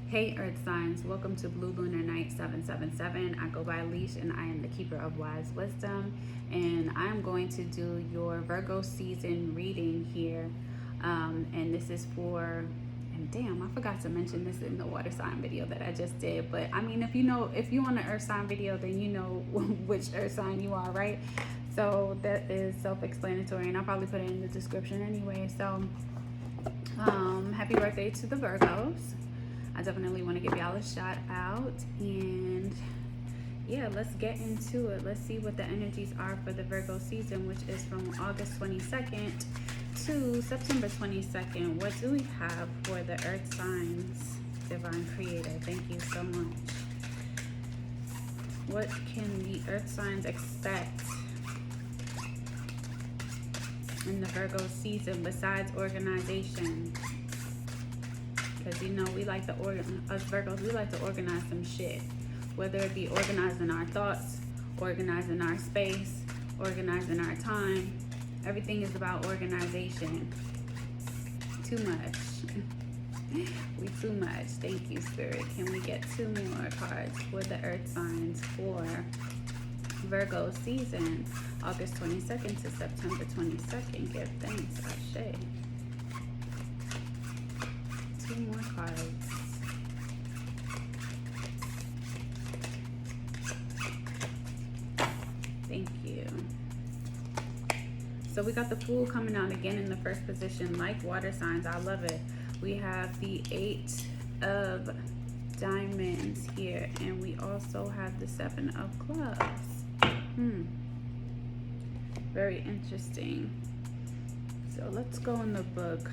Hey Earth signs, welcome to Blue Lunar Night 777. I go by Leash and I am the keeper of wise wisdom. And I'm going to do your Virgo season reading here. And this is for, and damn, I forgot to mention this in the water sign video that I just did. But I mean, if you on the Earth sign video, then you know which Earth sign you are, right? So that is self-explanatory, and I'll probably put it in the description anyway. So happy birthday to the Virgos. I definitely want to give y'all a shout out, and yeah, let's get into it. Let's see what the energies are for the Virgo season, which is from August 22nd to September 22nd. What do we have for the Earth signs, Divine Creator? Thank you so much. What can the Earth signs expect in the Virgo season besides organization? Because you know we like to us Virgos, we like to organize some shit, whether it be organizing our thoughts, organizing our space, organizing our time. Everything is about organization. Too much. We too much. Thank you, Spirit. Can we get 2 more cards for the Earth signs for Virgo season, August 22nd to September 22nd? Give thanks, Ashe. 2 more cards. Thank you. So we got the Fool coming out again in the first position, like water signs. I love it. We have the 8 of Diamonds here, and we also have the 7 of Clubs. Very interesting. So let's go in the book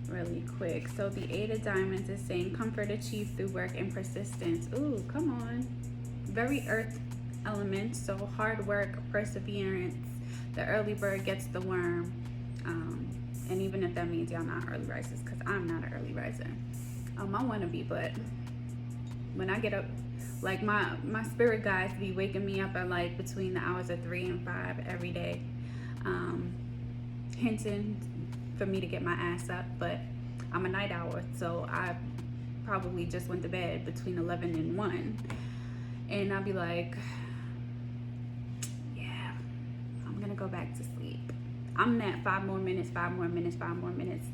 really quick. So the 8 of Diamonds is saying comfort achieved through work and persistence. Ooh, come on. Very earth element, so hard work, perseverance. The early bird gets the worm. And even if that means y'all not early risers, because I'm not an early riser. I want to be, but when I get up, like my spirit guides be waking me up at like between the hours of 3 and 5 every day, hinting for me to get my ass up. But I'm a night owl, so I probably just went to bed between 11 and 1, and I'll be like, yeah, I'm gonna go back to sleep. I'm that 5 more minutes, 5 more minutes, 5 more minutes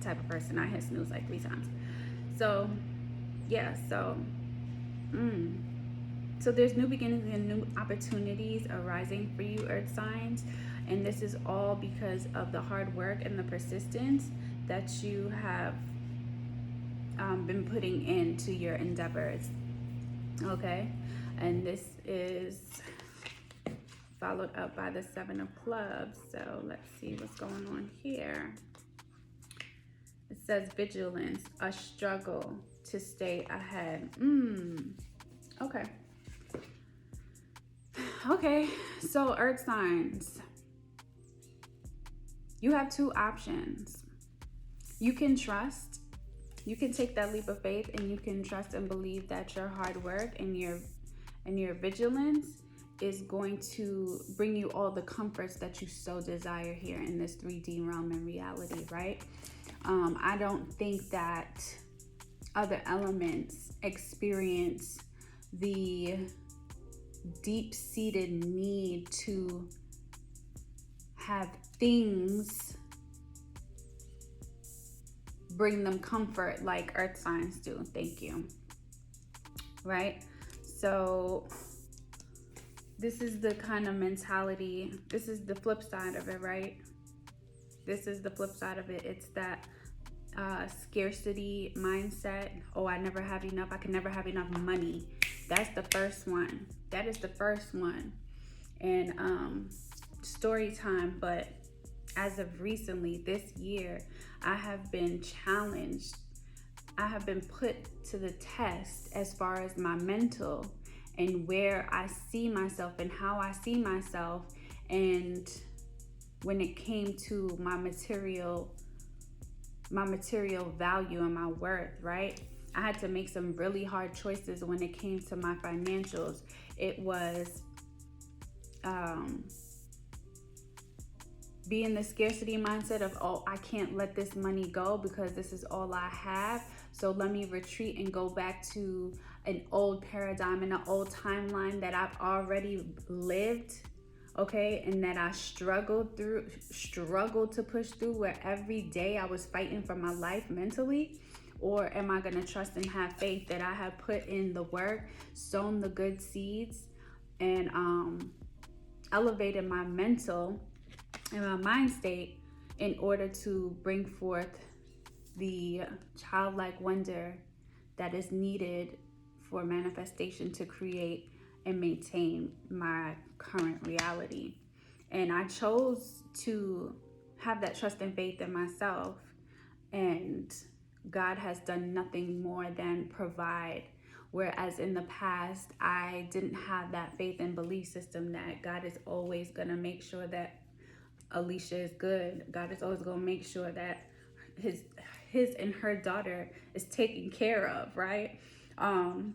type of person. I hit snooze like 3 times. So yeah, so so there's new beginnings and new opportunities arising for you, Earth signs. And this is all because of the hard work and the persistence that you have been putting into your endeavors. Okay? And this is followed up by the 7 of Clubs. So let's see what's going on here. It says vigilance, a struggle to stay ahead. Okay. Okay, so Earth signs. You have 2 options. You can trust. You can take that leap of faith, and you can trust and believe that your hard work and your vigilance is going to bring you all the comforts that you so desire here in this 3D realm and reality, right? I don't think that other elements experience the deep-seated need to have things bring them comfort like Earth signs do. Thank you. Right? So this is the kind of mentality, this is the flip side of it, right? This is the flip side of it. It's that scarcity mindset. Oh, I never have enough. I can never have enough money. That's the first one. That is the first one. And story time, but as of recently, this year, I have been challenged. I have been put to the test as far as my mental and where I see myself and how I see myself. And when it came to my material value and my worth, right? I had to make some really hard choices when it came to my financials. It was be in the scarcity mindset of, oh, I can't let this money go because this is all I have. So let me retreat and go back to an old paradigm and an old timeline that I've already lived, okay, and that I struggled to push through, where every day I was fighting for my life mentally? Or am I going to trust and have faith that I have put in the work, sown the good seeds, and elevated my mental and my mind state in order to bring forth the childlike wonder that is needed for manifestation to create and maintain my current reality? And I chose to have that trust and faith in myself, and God has done nothing more than provide. Whereas in the past, I didn't have that faith and belief system that God is always going to make sure that Alicia is good. God is always going to make sure that his and her daughter is taken care of, right? And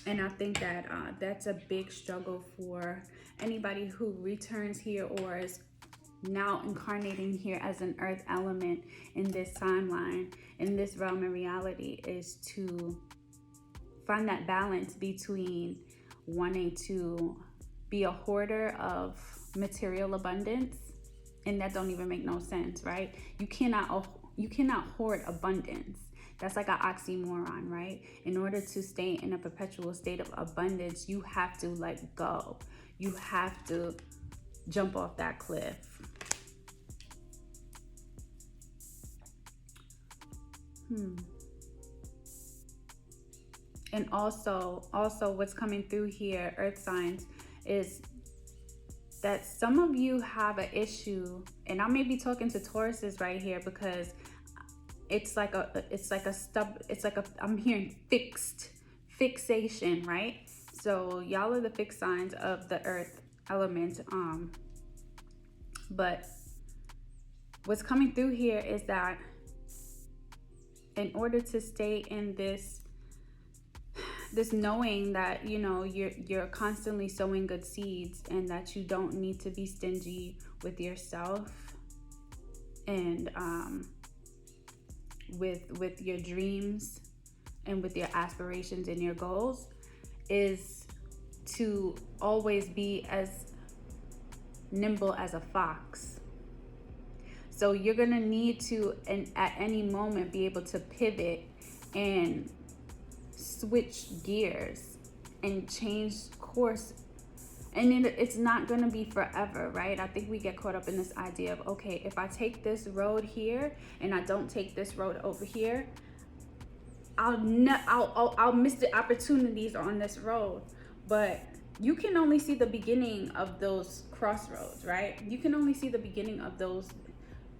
I think that that's a big struggle for anybody who returns here or is now incarnating here as an earth element in this timeline, in this realm of reality, is to find that balance between wanting to be a hoarder of material abundance, and that don't even make no sense, right? You cannot hoard abundance. That's like an oxymoron, right? In order to stay in a perpetual state of abundance, you have to let go. You have to jump off that cliff. And also what's coming through here, earth signs, is that some of you have an issue, and I may be talking to Tauruses right here, because I'm hearing fixation, right? So y'all are the fixed signs of the earth element. But what's coming through here is that in order to stay in this knowing that, you know, you're constantly sowing good seeds, and that you don't need to be stingy with yourself and with your dreams and with your aspirations and your goals, is to always be as nimble as a fox. So you're gonna need to, and at any moment, be able to pivot and switch gears and change course. And it's not going to be forever, right? I think we get caught up in this idea of, okay, if I take this road here and I don't take this road over here, I'll miss the opportunities on this road. But you can only see the beginning of those crossroads, right? You can only see the beginning of those,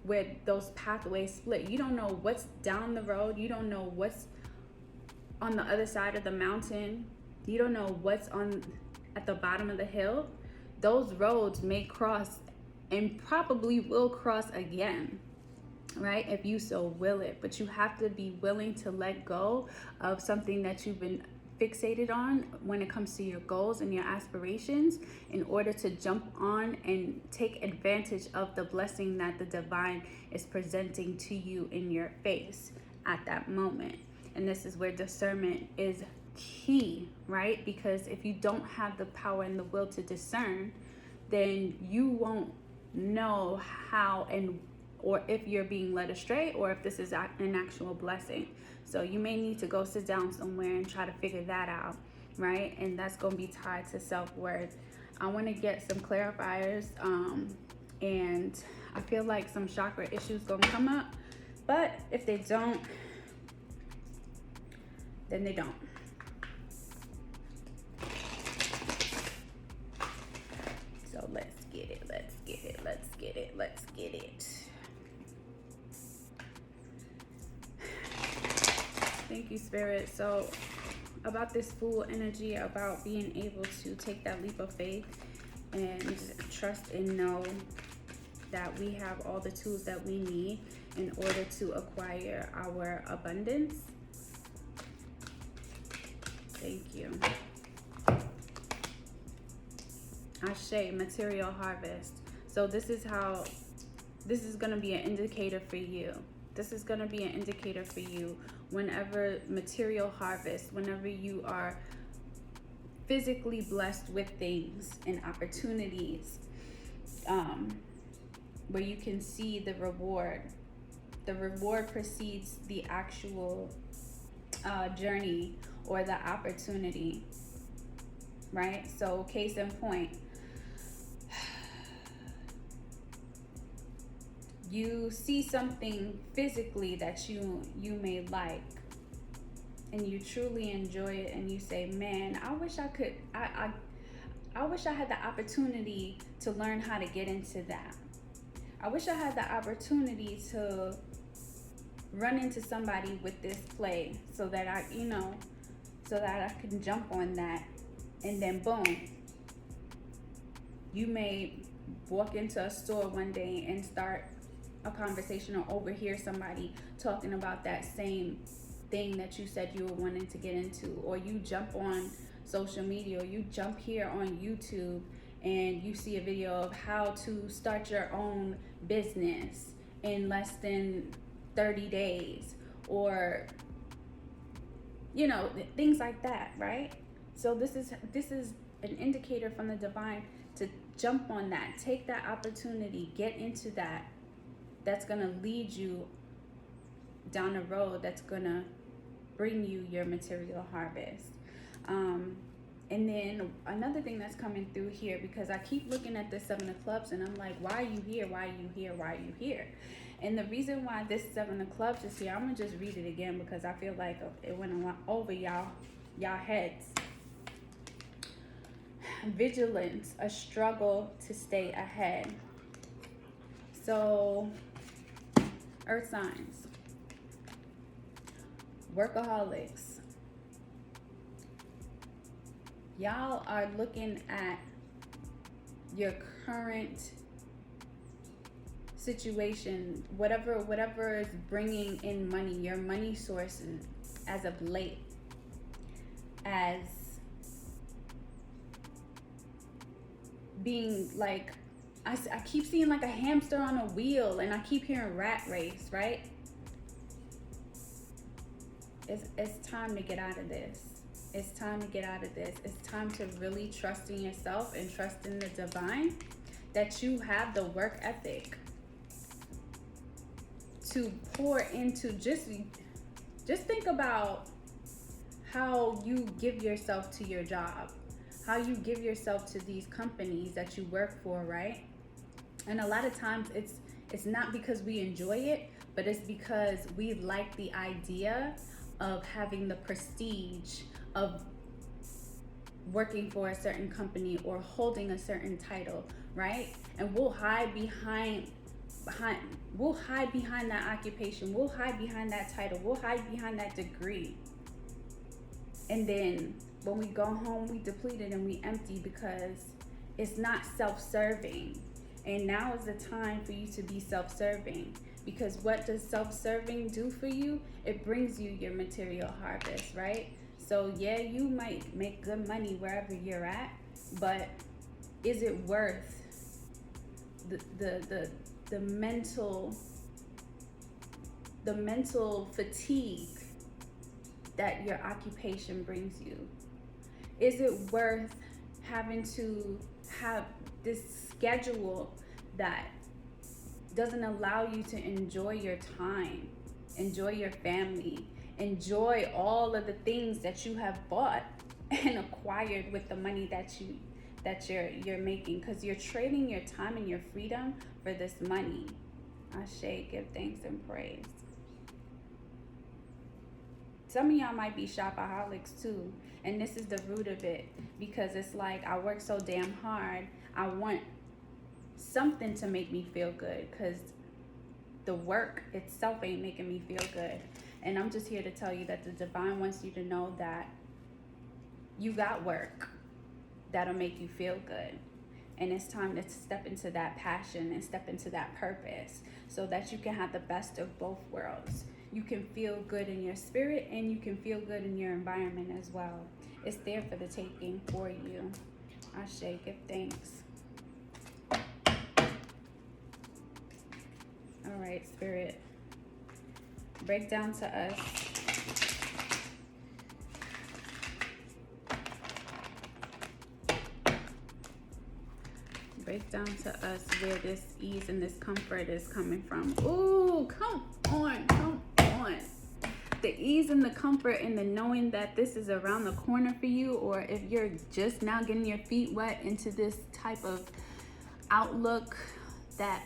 where those pathways split. You don't know what's down the road. You don't know what's on the other side of the mountain. You don't know what's at the bottom of the hill. Those roads may cross, and probably will cross again, right? If you so will it. But you have to be willing to let go of something that you've been fixated on when it comes to your goals and your aspirations, in order to jump on and take advantage of the blessing that the divine is presenting to you in your face at that moment. And this is where discernment is key, right? Because if you don't have the power and the will to discern, then you won't know how or if you're being led astray, or if this is an actual blessing. So you may need to go sit down somewhere and try to figure that out, right? And that's going to be tied to self-worth. I want to get some clarifiers, and I feel like some chakra issues going to come up, but if they don't, then they don't. So let's get it. Thank you, Spirit. So about this Fool energy, about being able to take that leap of faith and trust and know that we have all the tools that we need in order to acquire our abundance. Thank you. Ashe, material harvest. So this is going to be an indicator for you. This is going to be an indicator for you whenever material harvest, whenever you are physically blessed with things and opportunities, where you can see the reward. The reward precedes the actual journey or the opportunity, right? So case in point, you see something physically that you may like, and you truly enjoy it, and you say, man, I wish I could, I wish I had the opportunity to learn how to get into that. I wish I had the opportunity to run into somebody with this play so that I, so that I can jump on that. And then boom, you may walk into a store one day and start a conversation or overhear somebody talking about that same thing that you said you were wanting to get into, or you jump on social media, or you jump here on YouTube and you see a video of how to start your own business in less than 30 days, or things like that, right? So this is an indicator from the divine to jump on that, take that opportunity, get into that. That's going to lead you down a road that's going to bring you your material harvest. And then another thing that's coming through here, because I keep looking at this 7 of clubs and I'm like, why are you here? Why are you here? Why are you here? And the reason why this 7 of clubs is here, I'm going to just read it again because I feel like it went over y'all heads. Vigilance, a struggle to stay ahead. So, earth signs, workaholics, y'all are looking at your current situation, whatever is bringing in money, your money sources as of late, as being like, I keep seeing like a hamster on a wheel, and I keep hearing rat race, right? It's time to get out of this. It's time to get out of this. It's time to really trust in yourself and trust in the divine, that you have the work ethic to pour into. Just think about how you give yourself to your job, how you give yourself to these companies that you work for, right? And a lot of times it's not because we enjoy it, but it's because we like the idea of having the prestige of working for a certain company or holding a certain title, right? And we'll hide behind that occupation, we'll hide behind that title, we'll hide behind that degree. And then when we go home, we depleted and we empty because it's not self-serving. And now is the time for you to be self-serving, because what does self-serving do for you? It brings you your material harvest, right? So yeah, you might make good money wherever you're at, but is it worth the mental fatigue that your occupation brings you? Is it worth having to have this schedule that doesn't allow you to enjoy your time, enjoy your family, enjoy all of the things that you have bought and acquired with the money that you're making? Because you're trading your time and your freedom for this money. Ashe, give thanks and praise. Some of y'all might be shopaholics too, and this is the root of it, because it's like, I work so damn hard, I want something to make me feel good, because the work itself ain't making me feel good. And I'm just here to tell you that the divine wants you to know that you got work that'll make you feel good. And it's time to step into that passion and step into that purpose so that you can have the best of both worlds. You can feel good in your spirit and you can feel good in your environment as well. It's there for the taking for you. Ashe, give thanks. right, Spirit. Break down to us. Break down to us where this ease and this comfort is coming from. Ooh, come on, come on. The ease and the comfort and the knowing that this is around the corner for you, or if you're just now getting your feet wet into this type of outlook that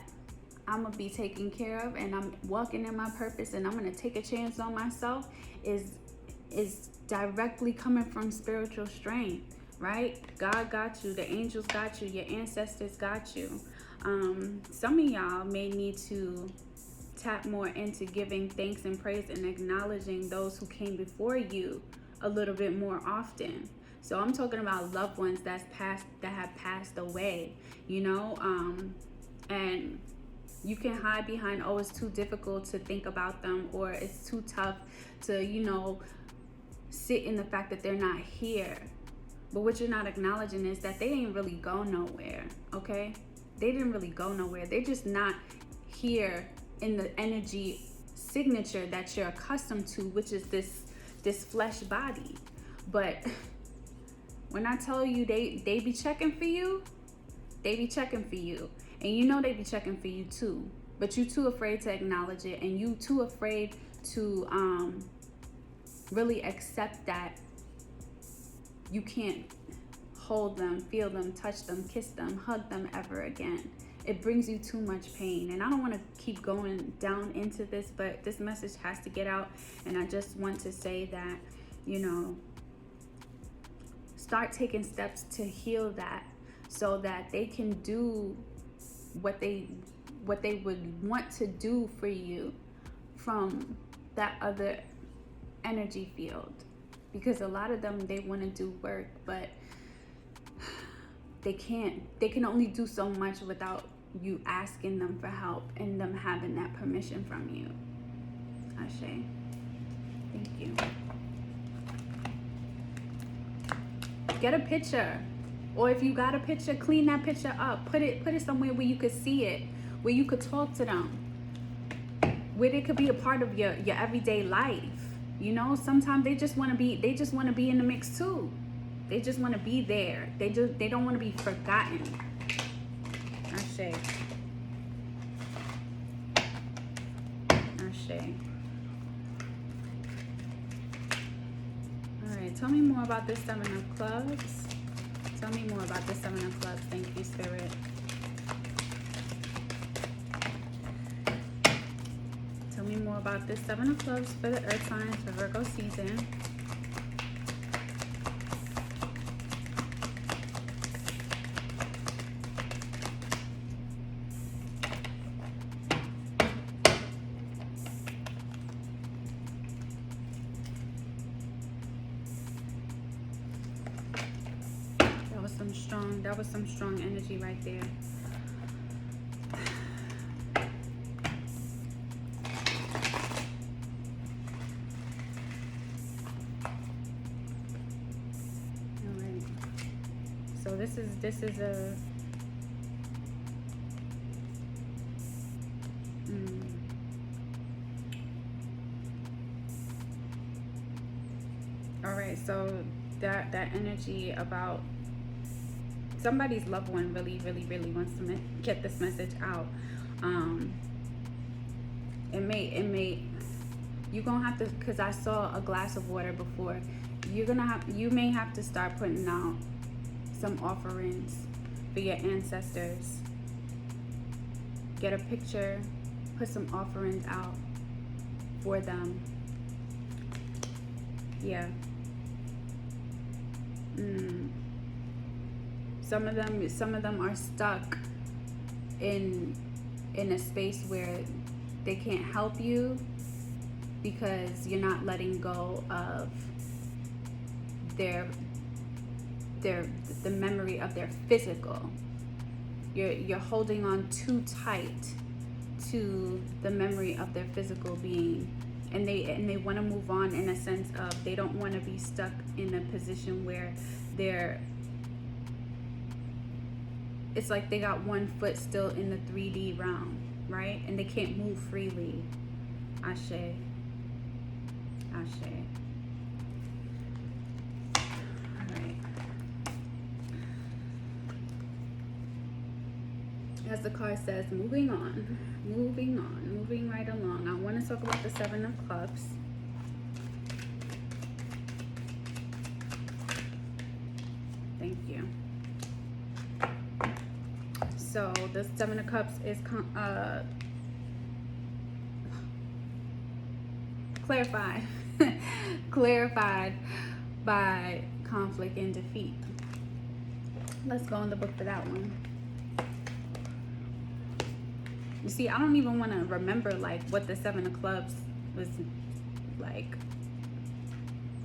I'm gonna be taken care of and I'm walking in my purpose and I'm gonna take a chance on myself, is directly coming from spiritual strength, right? God got you, the angels got you, your ancestors got you. Some of y'all may need to tap more into giving thanks and praise and acknowledging those who came before you a little bit more often. So I'm talking about loved ones that have passed away, you know, and you can hide behind, oh, it's too difficult to think about them, or it's too tough to, you know, sit in the fact that they're not here. But what you're not acknowledging is that they didn't really go nowhere, okay? They didn't really go nowhere. They're just not here in the energy signature that you're accustomed to, which is this flesh body. But when I tell you they be checking for you, they be checking for you. And you know they be checking for you too. But you too afraid to acknowledge it, and you too afraid to really accept that you can't hold them, feel them, touch them, kiss them, hug them ever again. It brings you too much pain. And I don't want to keep going down into this, but this message has to get out. And I just want to say that, you know, start taking steps to heal that, so that they can do what they would want to do for you from that other energy field. Because a lot of them, they want to do work, but they can't. They can only do so much without you asking them for help and them having that permission from you. Ashe. Thank you. Get a picture, or if you got a picture, clean that picture up. Put it somewhere where you could see it, where you could talk to them, where it could be a part of your everyday life. You know, sometimes they just want to be in the mix too. They just want to be there. They don't want to be forgotten. Ashe. Ashe. All right, tell me more about this Seven of Clubs. Tell me more about this Seven of Clubs. Thank you, Spirit. Tell me more about this Seven of Clubs for the Earth signs for Virgo season. That was some strong energy right there. All right. So this is a all right, so that energy about somebody's loved one really wants to get this message out. It may you're gonna have to, because I saw a glass of water before, you may have to start putting out some offerings for your ancestors. Get a picture, put some offerings out for them. Yeah. Some of them are stuck in a space where they can't help you because you're not letting go of the memory of their physical. You're holding on too tight to the memory of their physical being, and they want to move on, in a sense of they don't want to be stuck in a position where it's like they got one foot still in the 3D realm. right? And they can't move freely. Ashe. Ashe. All right. As the card says, moving on, moving right along. I want to talk about the Seven of Cups. Thank you. So the Seven of Cups is clarified clarified by conflict and defeat. Let's go in the book for that one. You see, I don't even want to remember like what the Seven of Clubs was like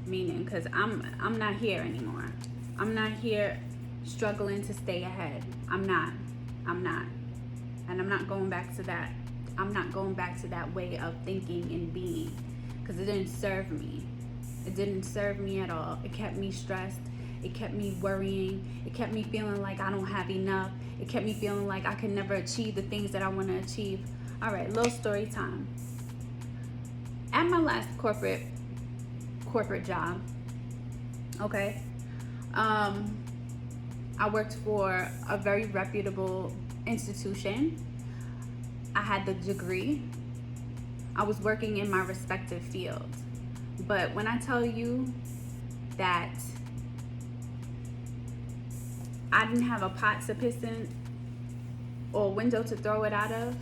meaning, because I'm not here anymore. I'm not here struggling to stay ahead. I'm not. And I'm not going back to that. I'm not going back to that way of thinking and being, because it didn't serve me. It didn't serve me at all. It kept me stressed. It kept me worrying. It kept me feeling like I don't have enough. It kept me feeling like I could never achieve the things that I want to achieve. All right, little story time. At my last corporate job, okay, I worked for a very reputable institution. I had the degree. I was working in my respective fields. But when I tell you that I didn't have a pot to piss in or a window to throw it out of,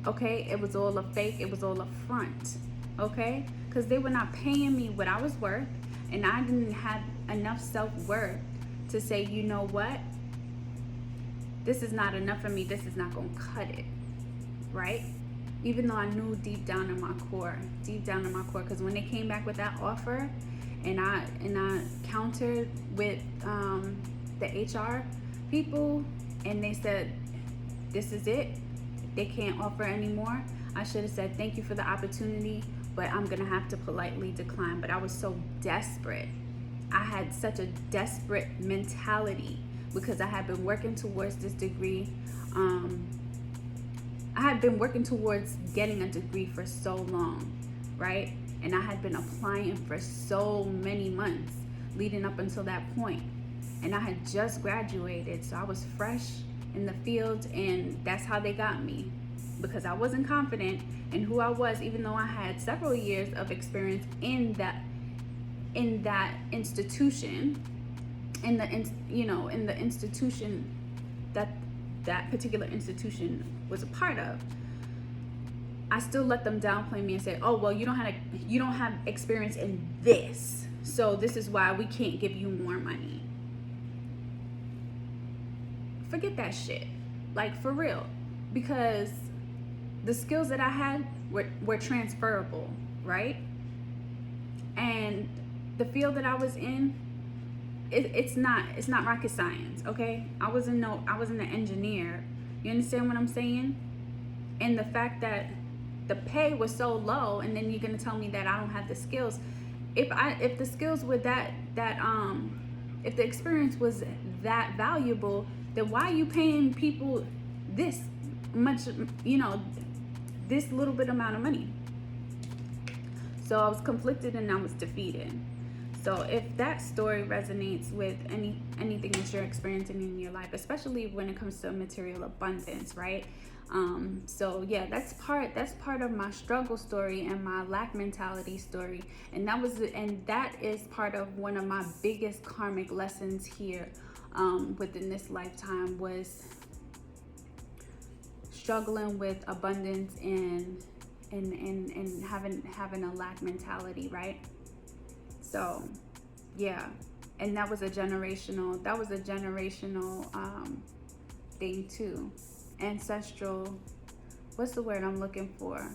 okay, it was all a fake, it was all a front, okay? Because they were not paying me what I was worth, and I didn't have enough self-worth to say, you know what? This is not enough for me, this is not gonna cut it, right? Even though I knew deep down in my core, because when they came back with that offer, and I countered with the HR people, and they said, this is it, they can't offer anymore. I should have said, thank you for the opportunity, but I'm gonna have to politely decline. But I was so desperate. I had such a desperate mentality because I had been working towards this degree. I had been working towards getting a degree for so long, right? And I had been applying for so many months leading up until that point. And I had just graduated, so I was fresh in the field, and that's how they got me, because I wasn't confident in who I was, even though I had several years of experience in that institution, in the institution that particular institution was a part of. I still let them downplay me and say, oh, well, you don't have experience in this, so this is why we can't give you more money. Forget that shit, like, for real, because the skills that I had were transferable, right? And the field that I was in, it's not rocket science, okay? I wasn't an engineer. You understand what I'm saying? And the fact that the pay was so low, and then you're gonna tell me that I don't have the skills. If the skills were if the experience was that valuable, then why are you paying people this much, this little bit amount of money? So I was conflicted and I was defeated. So if that story resonates with anything that you're experiencing in your life, especially when it comes to material abundance, right? So yeah, that's part of my struggle story and my lack mentality story, and that is part of one of my biggest karmic lessons here within this lifetime, was struggling with abundance and having a lack mentality, right? So yeah, and that was a generational thing too. Ancestral, what's the word I'm looking for?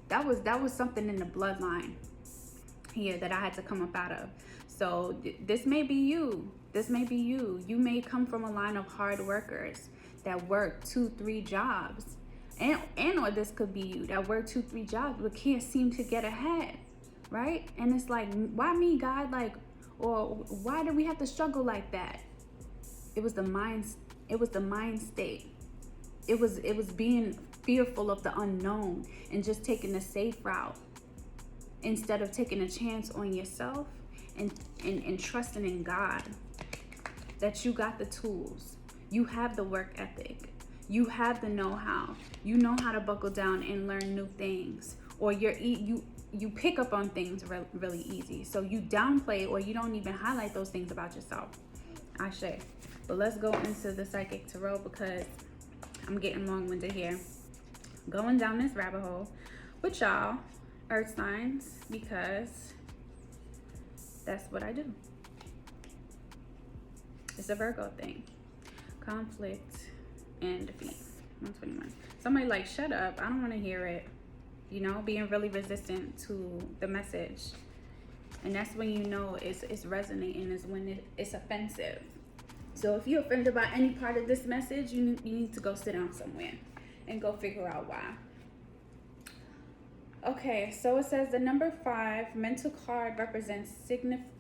That was something in the bloodline here that I had to come up out of. So this may be you. You may come from a line of hard workers that work 2-3 jobs, or this could be you that work 2-3 jobs but can't seem to get ahead, right? And it's like, why me, God? Like, or why do we have to struggle like that? It was the mind state. It was being fearful of the unknown and just taking the safe route instead of taking a chance on yourself and trusting in God that you got the tools, you have the work ethic, you have the know-how, you know how to buckle down and learn new things, or you pick up on things really easy. So you downplay or you don't even highlight those things about yourself. Ashe. But let's go into the Psychic Tarot because I'm getting long-winded here. Going down this rabbit hole with y'all, Earth signs, because that's what I do. It's a Virgo thing. Conflict and defeat. 121. Somebody like, shut up. I don't want to hear it. You know, being really resistant to the message. And that's when you know it's resonating, is when it's offensive. So if you're offended by any part of this message, you need to go sit down somewhere and go figure out why. Okay, so it says the number 5 mental card represents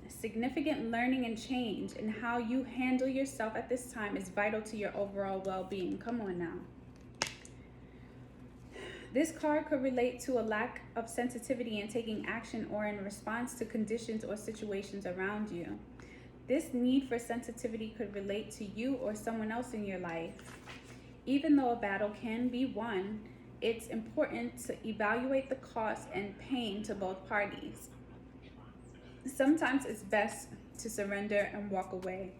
significant learning and change, and how you handle yourself at this time is vital to your overall well-being. Come on now. This card could relate to a lack of sensitivity in taking action or in response to conditions or situations around you. This need for sensitivity could relate to you or someone else in your life. Even though a battle can be won, it's important to evaluate the cost and pain to both parties. Sometimes it's best to surrender and walk away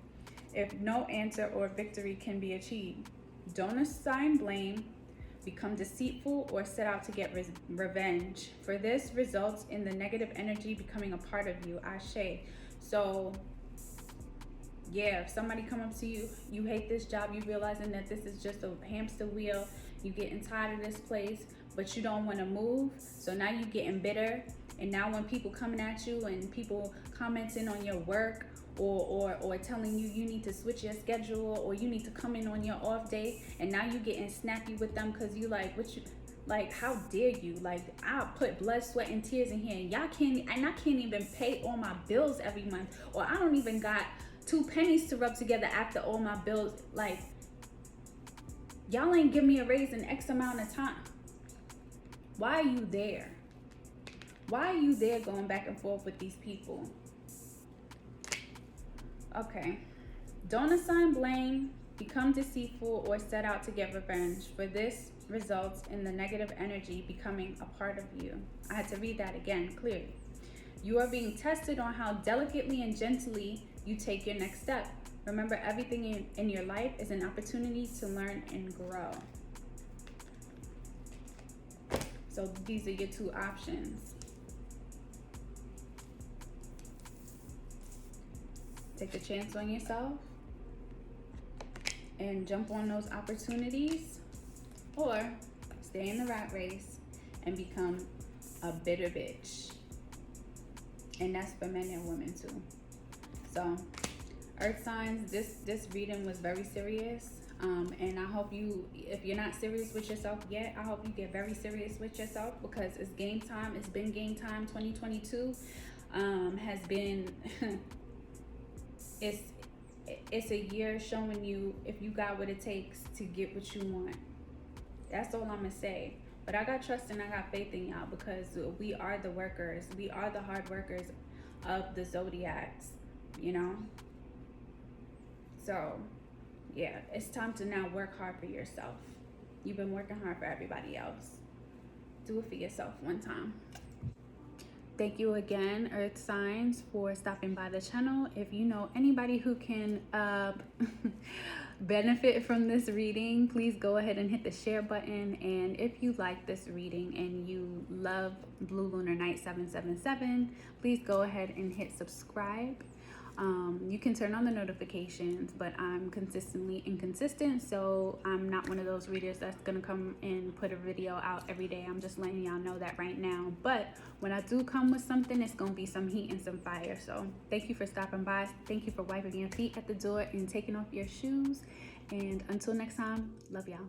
if no answer or victory can be achieved. Don't assign blame, become deceitful, or set out to get revenge. For this results in the negative energy becoming a part of you. Ashe. So yeah, if somebody come up to you, you hate this job, you realizing that this is just a hamster wheel, you getting tired of this place, but you don't want to move. So now you getting bitter. And now when people coming at you and people commenting on your work or telling you need to switch your schedule or you need to come in on your off day, and now you getting snappy with them because you like, how dare you? Like, I'll put blood, sweat, and tears in here, and I can't even pay all my bills every month, or I don't even got 2 pennies to rub together after all my bills. Like, y'all ain't give me a raise in X amount of time. Why are you there? Why are you there going back and forth with these people? Okay. Don't assign blame, become deceitful, or set out to get revenge, for this results in the negative energy becoming a part of you. I had to read that again clearly. You are being tested on how delicately and gently you take your next step. Remember, everything in your life is an opportunity to learn and grow. So these are your 2 options. Take a chance on yourself and jump on those opportunities, or stay in the rat race and become a bitter bitch. And that's for men and women too. So Earth signs, this reading was very serious. And I hope if you're not serious with yourself yet, I hope you get very serious with yourself, because it's game time. It's been game time. 2022 has been it's a year showing you if you got what it takes to get what you want. That's all I'm gonna say. But I got trust and I got faith in y'all, because we are the workers. We are the hard workers of the zodiacs, you know? So yeah, it's time to now work hard for yourself. You've been working hard for everybody else. Do it for yourself one time. Thank you again, Earth signs, for stopping by the channel. If you know anybody who can benefit from this reading, please go ahead and hit the share button. And if you like this reading and you love Blue Lunar Night 777, please go ahead and hit subscribe. You can turn on the notifications, but I'm consistently inconsistent, so I'm not one of those readers that's gonna come and put a video out every day. I'm just letting y'all know that right now. But when I do come with something, it's gonna be some heat and some fire. So thank you for stopping by. Thank you for wiping your feet at the door and taking off your shoes. And until next time, love y'all.